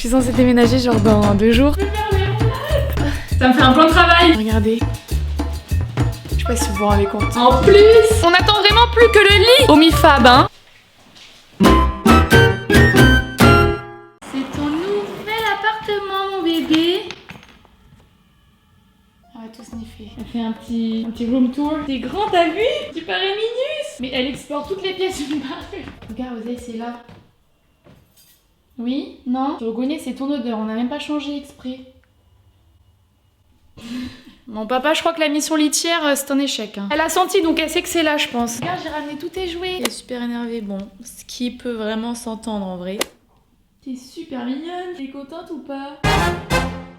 Je suis censée déménager genre dans 2 jours. Ça me fait un plan de travail. Regardez. Je sais pas si vous vous rendez compte. En plus, On attend vraiment plus que le lit au MIFAB, hein. c'est ton nouvel appartement, mon bébé. On va tout sniffer. Elle fait un petit room tour. C'est grand, t'as vu? Tu parais minus. Mais elle explore toutes les pièces d'une part. Regarde, Oseille, c'est là. Oui? Non? Tu reconnais, c'est ton odeur. On n'a même pas changé exprès. Mon papa, je crois que la mission litière, c'est un échec. Hein. Elle a senti, donc elle sait que c'est là, je pense. Regarde, j'ai ramené tous tes jouets. Elle est super énervée, bon. Ce qui peut vraiment s'entendre en vrai. T'es super mignonne. T'es contente ou pas?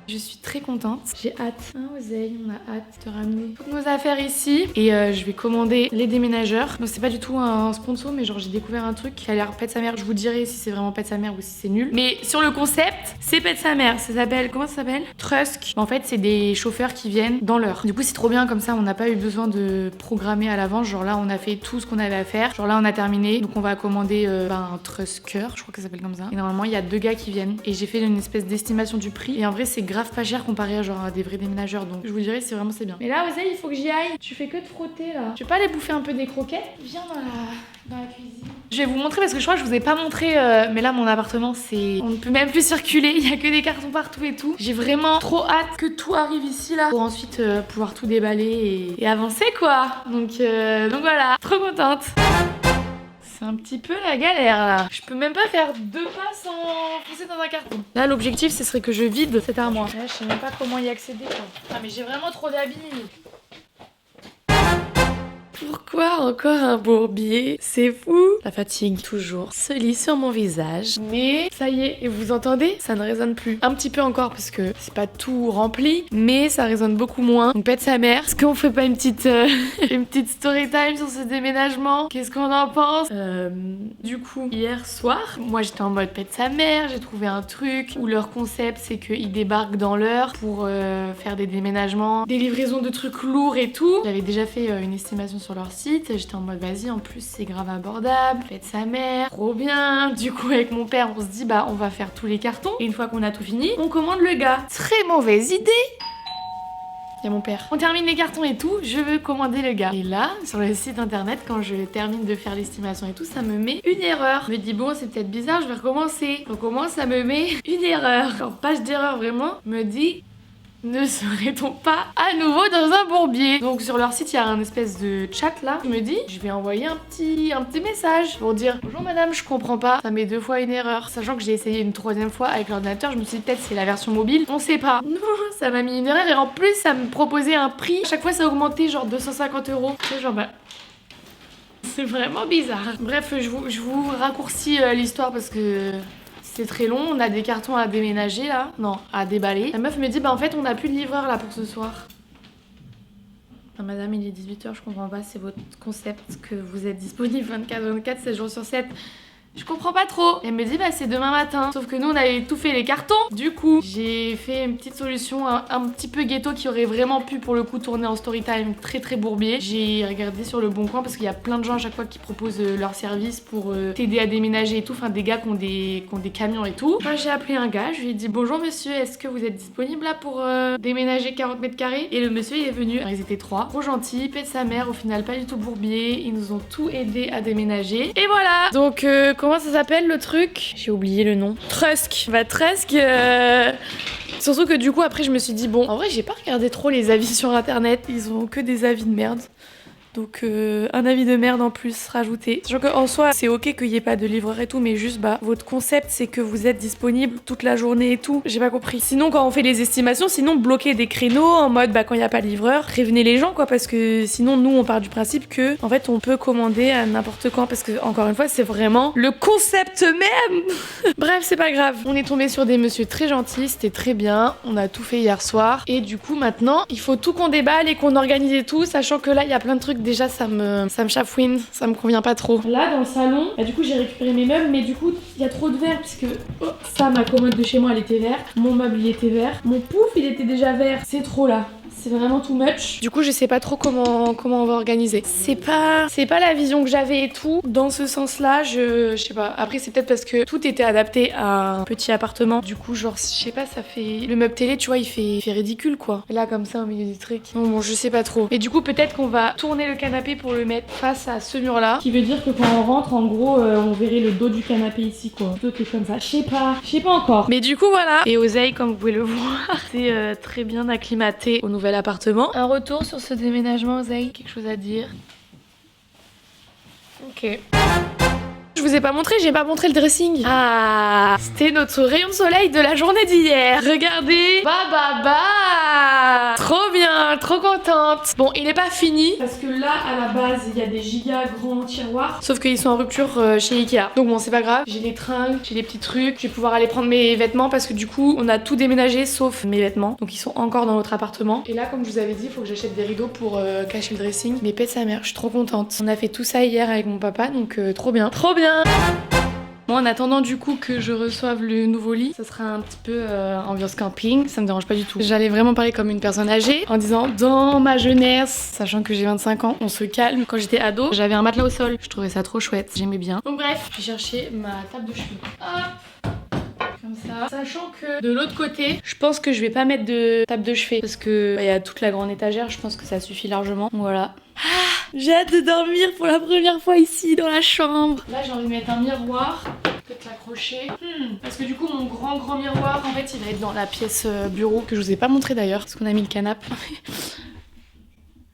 Je suis très contente. J'ai hâte. Hein, Oseille, on a hâte de ramener toutes nos affaires ici. Et je vais commander les déménageurs. Donc c'est pas du tout un sponsor, mais genre j'ai découvert un truc qui a l'air pète sa mère. Je vous dirai si c'est vraiment pète sa mère ou si c'est nul. Mais sur le concept, c'est pète sa mère. Ça s'appelle, comment ça s'appelle? Trusk. En fait, c'est des chauffeurs qui viennent dans l'heure. Du coup, c'est trop bien comme ça. On n'a pas eu besoin de programmer à l'avance. Genre là, on a fait tout ce qu'on avait à faire. Genre là, on a terminé. Donc on va commander un Trusker. Je crois que ça s'appelle comme ça. Et normalement, il y a 2 gars qui viennent. Et j'ai fait une espèce d'estimation du prix. Et en vrai, c'est grave pas cher comparé à genre à des vrais déménageurs, donc je vous dirais c'est vraiment c'est bien. Mais là Oseille, il faut que j'y aille. Tu fais que de frotter là. Tu veux pas aller bouffer un peu des croquettes? Viens dans la cuisine. Je vais vous montrer parce que je crois que je vous ai pas montré, mais là mon appartement c'est... On ne peut même plus circuler, il y a que des cartons partout et tout. J'ai vraiment trop hâte que tout arrive ici là pour ensuite pouvoir tout déballer et avancer quoi. Donc voilà, trop contente. C'est un petit peu la galère là. Je peux même pas faire 2 pas sans foncer dans un carton. Là l'objectif ce serait que je vide cette armoire. Là je sais même pas comment y accéder quoi. Ah mais j'ai vraiment trop d'habits. Pourquoi encore un bourbier? C'est fou. La fatigue toujours se lit sur mon visage. Mais ça y est, et vous entendez? Ça ne résonne plus. Un petit peu encore parce que c'est pas tout rempli, mais ça résonne beaucoup moins. Donc pète sa mère. Est-ce qu'on ferait pas une petite story time sur ce déménagement? Qu'est-ce qu'on en pense? Du coup, hier soir, moi j'étais en mode pète sa mère. J'ai trouvé un truc où leur concept c'est qu'ils débarquent dans l'heure pour faire des déménagements, des livraisons de trucs lourds et tout. J'avais déjà fait une estimation sur leur site, j'étais en mode vas-y, en plus c'est grave abordable, faites sa mère, trop bien. Du coup avec mon père on se dit bah on va faire tous les cartons et une fois qu'on a tout fini on commande le gars. Très mauvaise idée. Il y a mon père. On termine les cartons et tout, je veux commander le gars. Et là, sur le site internet, quand je termine de faire l'estimation et tout, ça me met une erreur. Je me dis bon, c'est peut-être bizarre, je vais recommencer. On commence, ça me met une erreur. Genre page d'erreur vraiment, me dit ne serait-on pas à nouveau dans un bourbier? Donc sur leur site il y a un espèce de chat là. Je me dis je vais envoyer un petit message pour dire bonjour madame, je comprends pas, ça met 2 fois une erreur. Sachant que j'ai essayé une 3e fois avec l'ordinateur, je me suis dit peut-être c'est la version mobile, on sait pas. Non, ça m'a mis une erreur et en plus ça me proposait un prix. À chaque fois ça augmentait genre 250 €. C'est genre bah... C'est vraiment bizarre. Bref, je vous raccourcis l'histoire parce que... c'est très long, on a des cartons à déménager là, non, à déballer. La meuf me dit bah en fait on n'a plus de livreur là pour ce soir. Enfin, madame il est 18 h, je comprends pas, c'est votre concept que vous êtes disponible 24/24, 7 jours sur 7. Je comprends pas trop. Elle me dit bah c'est demain matin. Sauf que nous on avait tout fait les cartons. Du coup j'ai fait une petite solution un petit peu ghetto qui aurait vraiment pu pour le coup tourner en story time très bourbier. J'ai regardé sur le bon coin parce qu'il y a plein de gens à chaque fois qui proposent leur service pour t'aider à déménager et tout. Enfin des gars qui ont des camions et tout. Moi j'ai appelé un gars, je lui ai dit bonjour monsieur, est-ce que vous êtes disponible là pour déménager 40 mètres carrés? Et le monsieur il est venu. Alors, ils étaient 3. Trop gentils, pète sa mère, au final pas du tout bourbier. Ils nous ont tout aidé à déménager. Et voilà. Donc comment ça s'appelle le truc? J'ai oublié le nom. Trusk. Bah Trusk. Surtout que du coup après je me suis dit bon, en vrai j'ai pas regardé trop les avis sur internet. Ils ont que des avis de merde. Donc un avis de merde en plus rajouté. Sachant qu'en soi c'est ok qu'il n'y ait pas de livreur et tout, mais juste bah votre concept c'est que vous êtes disponible toute la journée et tout. J'ai pas compris. Sinon quand on fait les estimations, sinon bloquer des créneaux en mode bah quand il n'y a pas de livreur, prévenez les gens quoi, parce que sinon nous on part du principe que en fait on peut commander à n'importe quand, parce que encore une fois c'est vraiment le concept même. Bref c'est pas grave. On est tombé sur des messieurs très gentils, c'était très bien. On a tout fait hier soir et du coup maintenant il faut tout qu'on déballe et qu'on organise et tout, sachant que là il y a plein de trucs. Déjà ça me chafouine, ça me convient pas trop. Là dans le salon, bah, du coup j'ai récupéré mes meubles, mais du coup il y a trop de verre puisque ça, ma commode de chez moi elle était verte, mon meuble il était vert, mon pouf il était déjà vert, c'est trop là. c'est vraiment too much. Du coup, je sais pas trop comment on va organiser. C'est pas la vision que j'avais et tout. Dans ce sens-là, je sais pas. Après, c'est peut-être parce que tout était adapté à un petit appartement. Du coup, genre, je sais pas, ça fait... Le meuble télé, tu vois, il fait ridicule, quoi. Et là, comme ça, au milieu du truc. Bon, je sais pas trop. Et du coup, peut-être qu'on va tourner le canapé pour le mettre face à ce mur-là. Qui veut dire que quand on rentre, en gros, on verrait le dos du canapé ici, quoi. Plutôt que comme ça. Je sais pas encore. Mais du coup, voilà. Et Oseille, comme vous pouvez le voir, c'est très bien acclimaté au nouvel appartement. Un retour sur ce déménagement, Oseille? Quelque chose à dire? Ok. Je vous ai pas montré, j'ai pas montré le dressing. Ah, c'était notre rayon de soleil de la journée d'hier. Regardez. Bah. Trop bien, trop contente. Bon, il est pas fini. Parce que là, à la base, il y a des giga grands tiroirs. Sauf qu'ils sont en rupture chez Ikea. Donc bon, c'est pas grave. J'ai les tringles, j'ai les petits trucs. Je vais pouvoir aller prendre mes vêtements parce que du coup, on a tout déménagé sauf mes vêtements. Donc ils sont encore dans notre appartement. Et là, comme je vous avais dit, il faut que j'achète des rideaux pour cacher le dressing. Mais pète sa mère, je suis trop contente. On a fait tout ça hier avec mon papa, donc trop bien. Trop bien. Bon, en attendant du coup que je reçoive le nouveau lit, ça sera un petit peu ambiance camping, ça me dérange pas du tout. J'allais vraiment parler comme une personne âgée en disant dans ma jeunesse, sachant que j'ai 25 ans, on se calme. Quand j'étais ado, j'avais un matelas au sol, je trouvais ça trop chouette, j'aimais bien. Donc bref, je vais chercher ma table de cheveux. Hop, comme ça. Sachant que de l'autre côté, je pense que je vais pas mettre de table de chevet parce que il y a toute la grande étagère, je pense que ça suffit largement. Voilà. J'ai hâte de dormir pour la première fois ici dans la chambre. Là j'ai envie de mettre un miroir, peut-être l'accrocher. Parce que du coup mon grand miroir en fait il va être dans la pièce bureau que je vous ai pas montré d'ailleurs parce qu'on a mis le canapé.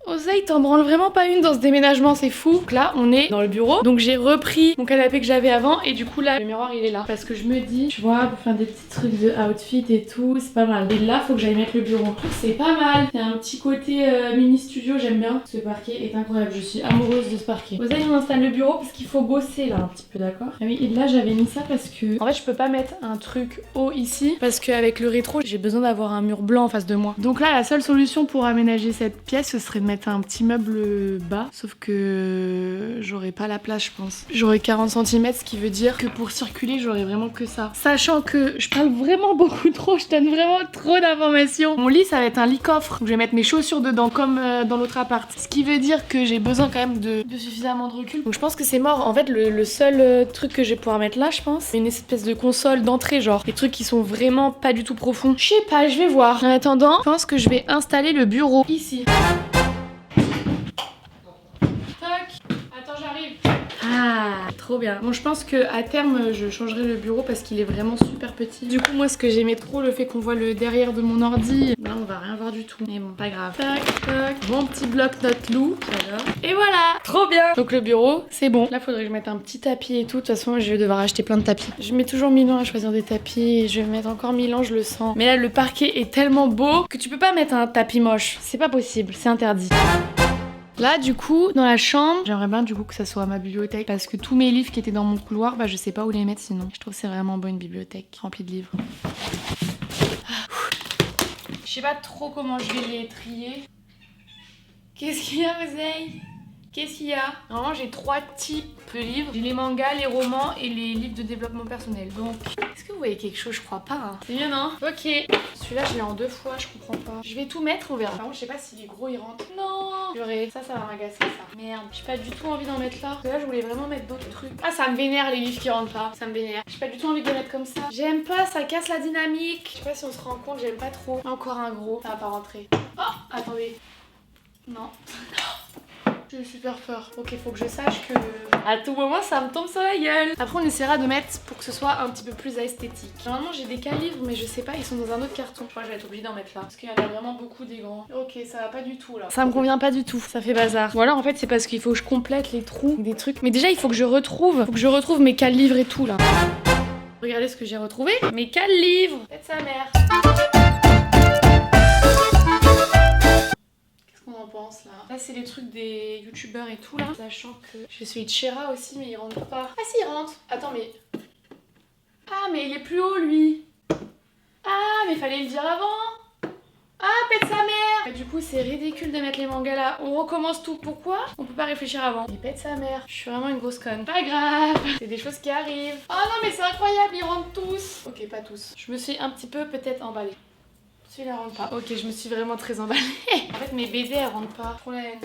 Oseille, t'en branles vraiment pas une dans ce déménagement, c'est fou. Donc là, on est dans le bureau. Donc j'ai repris mon canapé que j'avais avant et du coup là, le miroir il est là. Parce que je me dis, tu vois, pour faire des petits trucs de outfit et tout, c'est pas mal. Et là, faut que j'aille mettre le bureau. C'est pas mal. Il y a un petit côté mini studio, j'aime bien. Ce parquet est incroyable, je suis amoureuse de ce parquet. Oseille, on installe le bureau parce qu'il faut bosser là un petit peu, d'accord? Ah oui, et là j'avais mis ça parce que... En fait, je peux pas mettre un truc haut ici parce qu'avec le rétro, j'ai besoin d'avoir un mur blanc en face de moi. Donc là, la seule solution pour aménager cette pièce, ce serait de mettre un petit meuble bas, sauf que j'aurais pas la place je pense. J'aurais 40 cm, ce qui veut dire que pour circuler j'aurais vraiment que ça. Sachant que je parle vraiment beaucoup trop, je donne vraiment trop d'informations. Mon lit ça va être un lit coffre, je vais mettre mes chaussures dedans comme dans l'autre appart. Ce qui veut dire que j'ai besoin quand même de suffisamment de recul. Donc je pense que c'est mort. En fait le seul truc que je vais pouvoir mettre là je pense, c'est une espèce de console d'entrée genre. Des trucs qui sont vraiment pas du tout profonds. Je sais pas, je vais voir. En attendant, je pense que je vais installer le bureau ici. Ah, trop bien. Bon, je pense que à terme, je changerai le bureau parce qu'il est vraiment super petit. Du coup, moi, ce que j'aimais trop, le fait qu'on voit le derrière de mon ordi. Là, on va rien voir du tout. Mais bon, pas grave. Tac, tac. Mon petit bloc-notes loup. J'adore. Et voilà. Trop bien. Donc, le bureau, c'est bon. Là, faudrait que je mette un petit tapis et tout. De toute façon, je vais devoir acheter plein de tapis. Je mets toujours 1000 ans à choisir des tapis. Et je vais mettre encore 1000 ans, je le sens. Mais là, le parquet est tellement beau que tu peux pas mettre un tapis moche. C'est pas possible. C'est interdit. Là du coup dans la chambre j'aimerais bien du coup que ça soit ma bibliothèque parce que tous mes livres qui étaient dans mon couloir bah je sais pas où les mettre sinon. Je trouve que c'est vraiment beau une bibliothèque remplie de livres. Je sais pas trop comment je vais les trier. Qu'est-ce qu'il y a Oseille? Qu'est-ce qu'il y a? Normalement j'ai 3 types de livres. J'ai les mangas, les romans et les livres de développement personnel. Donc, est-ce que vous voyez quelque chose? Je crois pas. Hein. C'est bien non? Ok. Celui-là je l'ai en 2 fois, je comprends pas. Je vais tout mettre, on verra. Par contre je sais pas si les gros ils rentrent. Non purée, ça va m'agacer ça. Merde, j'ai pas du tout envie d'en mettre là. Parce que là je voulais vraiment mettre d'autres trucs. Ah ça me vénère les livres qui rentrent là. Ça me vénère. J'ai pas du tout envie de les mettre comme ça. J'aime pas, ça casse la dynamique. Je sais pas si on se rend compte, j'aime pas trop. Encore un gros, ça va pas rentrer. Oh, attendez. Non. J'ai super peur. Ok, faut que je sache que à tout moment ça me tombe sur la gueule. Après on essaiera de mettre pour que ce soit un petit peu plus esthétique. Normalement j'ai des livres mais je sais pas, ils sont dans un autre carton. Je crois que je vais être obligée d'en mettre là. Parce qu'il y en a vraiment beaucoup des grands. Ok, ça va pas du tout là. Ça me convient pas du tout. Ça fait bazar. Ou alors en fait c'est parce qu'il faut que je complète les trous des trucs. Mais déjà il faut que je retrouve. Faut que je retrouve mes livres et tout là. Regardez ce que j'ai retrouvé. Mes livres. Faites sa mère. On en pense là. Là c'est les trucs des youtubeurs et tout là. Sachant que j'ai celui de Shera aussi mais il rentre pas. Ah si il rentre. Attends mais... Ah mais il est plus haut lui. Ah mais fallait le dire avant. Ah pète sa mère. Et du coup c'est ridicule de mettre les mangas là. On recommence tout. Pourquoi on peut pas réfléchir avant? Il pète sa mère. Je suis vraiment une grosse conne. Pas grave. C'est des choses qui arrivent. Oh non mais c'est incroyable, ils rentrent tous. Ok pas tous. Je me suis un petit peu peut-être emballée. Celui-là rentre pas. Ok, je me suis vraiment très emballée. En fait, mes BD, elles rentrent pas. Trop la haine.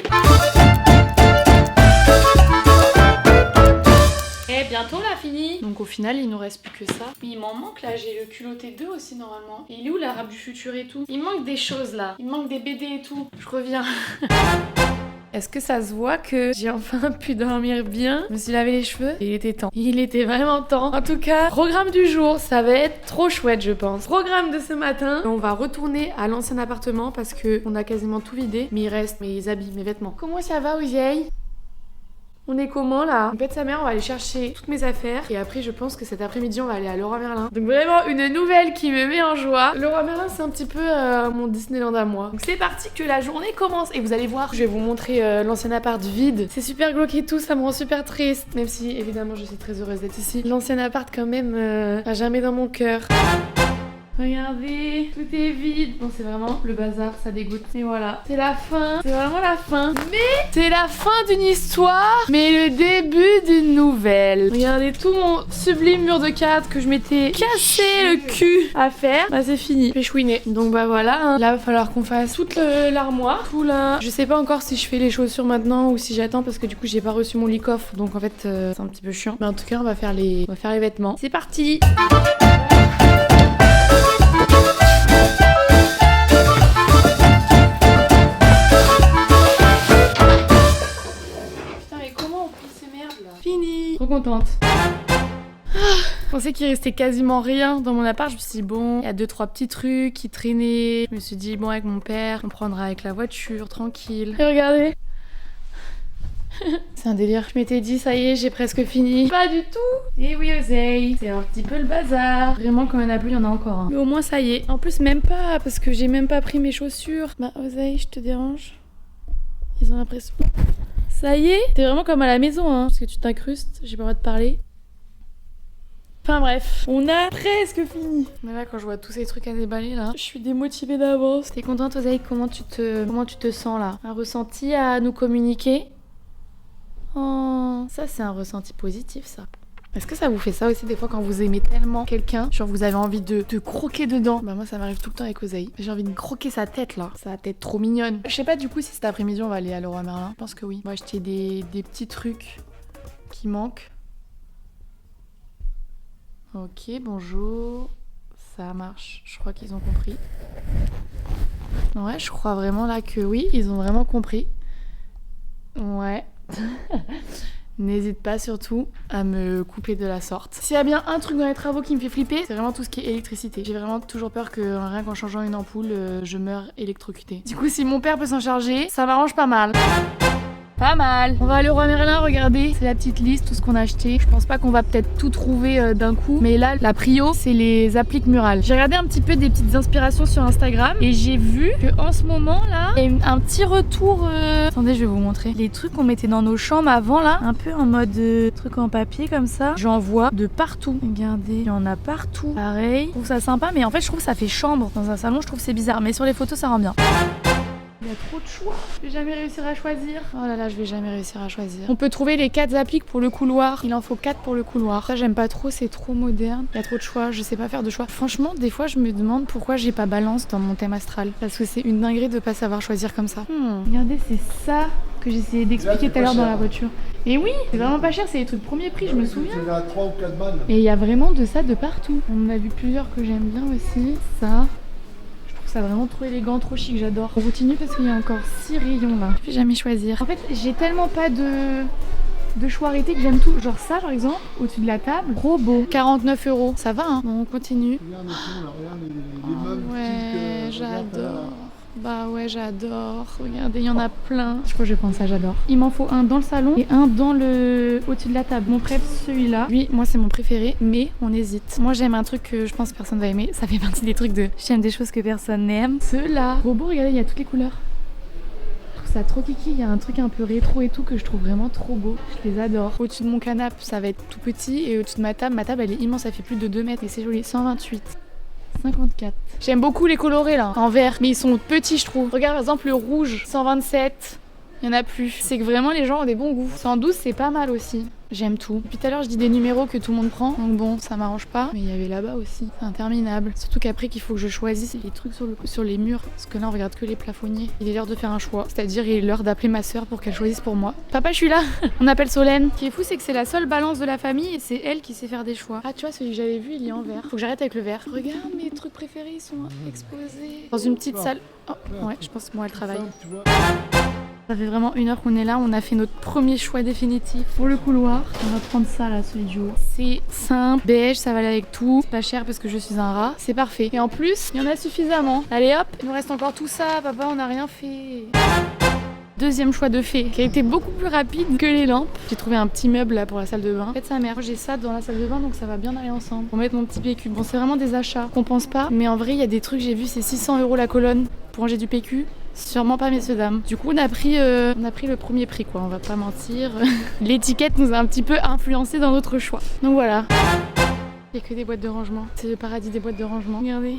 Et bientôt là, fini. Donc au final, il nous reste plus que ça. Mais il m'en manque là, j'ai le culotté 2 aussi normalement. Et il est où l'arabe du futur et tout? Il manque des choses là. Il manque des BD et tout. Je reviens. Est-ce que ça se voit que j'ai enfin pu dormir bien? Je me suis lavé les cheveux et il était temps. Il était vraiment temps. En tout cas, programme du jour, ça va être trop chouette je pense. Programme de ce matin, on va retourner à l'ancien appartement parce que on a quasiment tout vidé. Mais il reste mes habits, mes vêtements. Comment ça va Ouzieille? On est comment là? On pète sa mère, on va aller chercher toutes mes affaires. Et après je pense que cet après-midi on va aller à Leroy Merlin. Donc vraiment une nouvelle qui me met en joie. Leroy Merlin c'est un petit peu mon Disneyland à moi. Donc c'est parti que la journée commence. Et vous allez voir, je vais vous montrer l'ancien appart vide. C'est super glauque et tout, ça me rend super triste. Même si évidemment je suis très heureuse d'être ici. L'ancien appart quand même à jamais dans mon cœur. Regardez, tout est vide. Bon, c'est vraiment le bazar, ça dégoûte. Et voilà, c'est la fin. C'est vraiment la fin. Mais c'est la fin d'une histoire, mais le début d'une nouvelle. Regardez tout mon sublime mur de cadre que je m'étais cassé le cul à faire. Bah, c'est fini. J'ai chouiné. Donc, bah voilà. Hein. Là, il va falloir qu'on fasse toute l'armoire. Tout là. Je sais pas encore si je fais les chaussures maintenant ou si j'attends parce que du coup, j'ai pas reçu mon lit coffre. Donc, en fait, c'est un petit peu chiant. Mais en tout cas, on va faire les vêtements. C'est parti. Fini. Trop contente. Je pensais qu'il restait quasiment rien dans mon appart. Je me suis dit bon, il y a 2-3 petits trucs qui traînaient. Je me suis dit bon, avec mon père, on prendra avec la voiture, tranquille. Et regardez. C'est un délire. Je m'étais dit ça y est, j'ai presque fini. Pas du tout. Et oui, Oseille, c'est un petit peu le bazar. Vraiment, quand il y en a plus, il y en a encore un. Mais au moins ça y est. En plus, même pas, parce que j'ai même pas pris mes chaussures. Bah Oseille, je te dérange? Ils ont l'impression... Ça y est, t'es vraiment comme à la maison, hein, parce que tu t'incrustes, j'ai pas le droit de parler. Enfin bref, on a presque fini. Mais là, quand je vois tous ces trucs à déballer, là, je suis démotivée d'avance. T'es contente, Oseille? Comment tu te sens, là? Un ressenti à nous communiquer? Oh, ça, c'est un ressenti positif, ça. Est-ce que ça vous fait ça aussi des fois quand vous aimez tellement quelqu'un, genre vous avez envie de croquer dedans? Bah moi ça m'arrive tout le temps avec Oseille. J'ai envie de croquer sa tête là, sa tête trop mignonne. Je sais pas du coup si cet après-midi on va aller à Leroy Merlin. Je pense que oui. On va acheter des petits trucs qui manquent. Ok, bonjour. Ça marche, je crois qu'ils ont compris. Ouais, je crois vraiment là que oui, ils ont vraiment compris. Ouais. N'hésite pas surtout à me couper de la sorte. S'il y a bien un truc dans les travaux qui me fait flipper, c'est vraiment tout ce qui est électricité. J'ai vraiment toujours peur que rien qu'en changeant une ampoule, je meure électrocutée. Du coup, si mon père peut s'en charger, ça m'arrange pas mal. Pas mal. On va aller au Leroy Merlin, regardez, c'est la petite liste, tout ce qu'on a acheté. Je pense pas qu'on va peut-être tout trouver d'un coup, mais là, la prio, c'est les appliques murales. J'ai regardé un petit peu des petites inspirations sur Instagram et j'ai vu que en ce moment là, il y a un petit retour. Attendez, je vais vous montrer. Les trucs qu'on mettait dans nos chambres avant là, un peu en mode truc en papier comme ça. J'en vois de partout. Regardez, il y en a partout. Pareil. Je trouve ça sympa, mais en fait, je trouve que ça fait chambre dans un salon. Je trouve que c'est bizarre, mais sur les photos, ça rend bien. Il y a trop de choix. Je vais jamais réussir à choisir. Oh là là, je vais jamais réussir à choisir. On peut trouver les 4 appliques pour le couloir. Il en faut 4 pour le couloir. Ça, j'aime pas trop, c'est trop moderne. Il y a trop de choix, je sais pas faire de choix. Franchement, des fois, je me demande pourquoi j'ai pas balance dans mon thème astral. Parce que c'est une dinguerie de pas savoir choisir comme ça. Regardez, c'est ça que j'essayais d'expliquer tout à l'heure dans la voiture. Et oui, c'est vraiment pas cher, c'est les trucs premier prix, je me souviens. C'est à 3 ou 4 balles. Et il y a vraiment de ça de partout. On en a vu plusieurs que j'aime bien aussi. Ça. Ça vraiment trop élégant, trop chic, j'adore. On continue parce qu'il y a encore 6 rayons là. Je vais jamais choisir. En fait, j'ai tellement pas de choix arrêtés que j'aime tout. Genre ça par exemple, au-dessus de la table, gros beau. 49 €. Ça va hein. Bon, on continue. Regarde les meubles. Ouais, j'adore. Bah ouais, j'adore. Regardez, il y en a plein. Je crois que je vais prendre ça, j'adore. Il m'en faut un dans le salon et un dans au-dessus de la table. Mon préf, celui-là. Lui, moi, c'est mon préféré, mais on hésite. Moi, j'aime un truc que je pense que personne va aimer. Ça fait partie des trucs de... J'aime des choses que personne n'aime. Ceux-là. Trop beau, regardez, il y a toutes les couleurs. Je trouve ça trop kiki. Il y a un truc un peu rétro et tout que je trouve vraiment trop beau. Je les adore. Au-dessus de mon canapé, ça va être tout petit. Et au-dessus de ma table, elle est immense. Ça fait plus de 2 mètres et c'est joli. 128. 54. J'aime beaucoup les colorés là, en vert, mais ils sont petits je trouve. Regarde par exemple le rouge, 127. Il y en a plus. C'est que vraiment les gens ont des bons goûts. 112 c'est pas mal aussi. J'aime tout. Depuis tout à l'heure je dis des numéros que tout le monde prend. Donc bon, ça m'arrange pas. Mais il y avait là-bas aussi. C'est interminable. Surtout qu'après qu'il faut que je choisisse les trucs sur les murs. Parce que là on regarde que les plafonniers. Il est l'heure de faire un choix. C'est-à-dire il est l'heure d'appeler ma soeur pour qu'elle choisisse pour moi. Papa je suis là. On appelle Solène. Ce qui est fou c'est que c'est la seule balance de la famille et c'est elle qui sait faire des choix. Ah tu vois celui que j'avais vu il est en vert. Faut que j'arrête avec le vert. Regarde mes trucs préférés ils sont exposés. Dans une petite salle. Oh ouais je pense que moi elle travaille. Ça fait vraiment 1 heure qu'on est là, on a fait notre premier choix définitif pour le couloir. On va prendre ça là, celui du haut. C'est simple, beige, ça va aller avec tout. C'est pas cher parce que je suis un rat, c'est parfait. Et en plus, il y en a suffisamment. Allez hop, il nous reste encore tout ça, papa, on n'a rien fait. Deuxième choix de fée, qui a été beaucoup plus rapide que les lampes. J'ai trouvé un petit meuble là pour la salle de bain. En fait, sa mère, j'ai ça dans la salle de bain donc ça va bien aller ensemble. Pour mettre mon petit PQ. Bon, c'est vraiment des achats qu'on pense pas, mais en vrai, il y a des trucs, j'ai vu, c'est 600 € la colonne pour ranger du PQ. Sûrement pas messieurs dames. Du coup on a pris le premier prix quoi, on va pas mentir. L'étiquette nous a un petit peu influencé dans notre choix. Donc voilà. Il y a que des boîtes de rangement. C'est le paradis des boîtes de rangement. Regardez.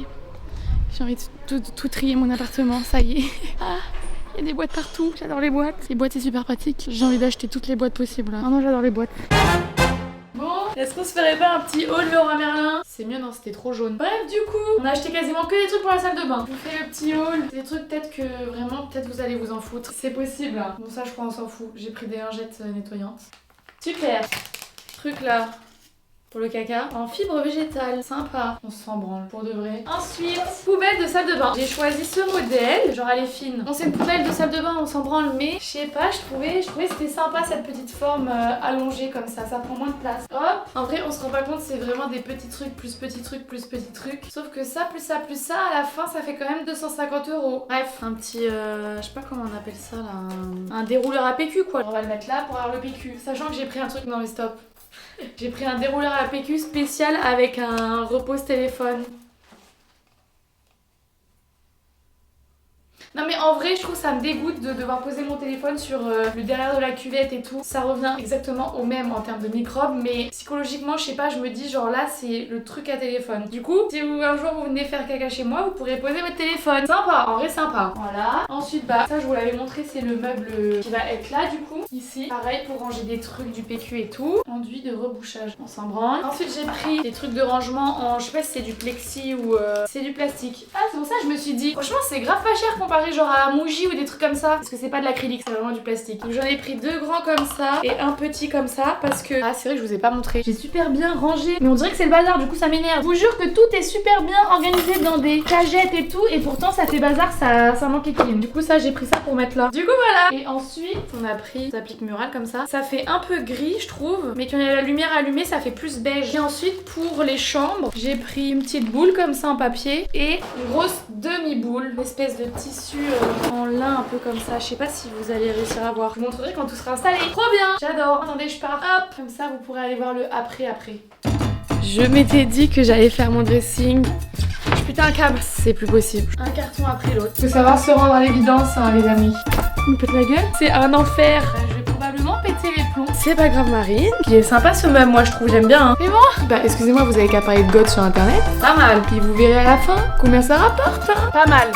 J'ai envie de tout trier mon appartement, ça y est. Ah, il y a des boîtes partout, j'adore les boîtes. Les boîtes c'est super pratique. J'ai envie d'acheter toutes les boîtes possibles. Ah non j'adore les boîtes. Bon, est-ce qu'on se ferait pas un petit haul Leroy Merlin? C'est mieux non, c'était trop jaune. Bref, du coup, on a acheté quasiment que des trucs pour la salle de bain. Je vous fais le petit haul. Des trucs peut-être que vraiment, peut-être vous allez vous en foutre. C'est possible. Hein. Bon ça je crois on s'en fout. J'ai pris des lingettes nettoyantes. Super. Truc là. Pour le caca, en fibre végétale, sympa, on s'en branle pour de vrai. Ensuite, poubelle de salle de bain. J'ai choisi ce modèle, genre elle est fine. Bon c'est une poubelle de salle de bain, on s'en branle, mais je sais pas, je trouvais c'était sympa cette petite forme allongée comme ça prend moins de place. Hop, en vrai on se rend pas compte, c'est vraiment des petits trucs, plus petits trucs, plus petits trucs. Sauf que ça, plus ça, plus ça, à la fin ça fait quand même 250 €. Bref, un petit, je sais pas comment on appelle ça là, un dérouleur à PQ quoi. On va le mettre là pour avoir le PQ. Sachant que j'ai pris un truc, non mais stop. J'ai pris un dérouleur à PQ spécial avec un repose téléphone. Non mais en vrai je trouve ça me dégoûte de devoir poser mon téléphone sur le derrière de la cuvette et tout. Ça revient exactement au même en termes de microbes, mais psychologiquement je sais pas, je me dis genre là c'est le truc à téléphone. Du coup si un jour vous venez faire caca chez moi vous pourrez poser votre téléphone. Sympa, en vrai sympa. Voilà. Ensuite bah ça je vous l'avais montré, c'est le meuble qui va être là du coup. Ici pareil pour ranger des trucs du PQ et tout. Enduit de rebouchage, on s'en branle. Ensuite j'ai pris des trucs de rangement en, je sais pas si c'est du plexi ou c'est du plastique. Ah c'est pour ça que je me suis dit franchement c'est grave pas cher comparé genre à Muji ou des trucs comme ça parce que c'est pas de l'acrylique, c'est vraiment du plastique. Donc j'en ai pris 2 grands comme ça et un petit comme ça parce que ah c'est vrai que je vous ai pas montré, j'ai super bien rangé mais on dirait que c'est le bazar, du coup ça m'énerve. Je vous jure que tout est super bien organisé dans des cagettes et tout et pourtant ça fait bazar, ça manque équilibre. Du coup ça j'ai pris ça pour mettre là. Du coup voilà. Et ensuite on a pris des appliques murales comme ça, ça fait un peu gris je trouve, mais quand il y a la lumière allumée ça fait plus beige. Et ensuite pour les chambres j'ai pris une petite boule comme ça en papier et une grosse demi-boule, une espèce de tissu en lin un peu comme ça. Je sais pas si vous allez réussir à voir. Je vous montrerai quand tout sera installé. Trop bien. J'adore. Attendez, je pars. Hop. Comme ça, vous pourrez aller voir le après. Je m'étais dit que j'allais faire mon dressing. Putain, un câble. C'est plus possible. Un carton après l'autre. Faut savoir se rendre à l'évidence, hein, les amis. On me pète la gueule. C'est un enfer. Je vais probablement péter les plombs. C'est pas grave, Marine. Il est sympa ce meuble, moi je trouve, j'aime bien. Hein. Mais bon. Bah, excusez-moi, vous avez qu'à parler de God sur internet. Pas mal. Puis vous verrez à la fin combien ça rapporte. Hein. Pas mal.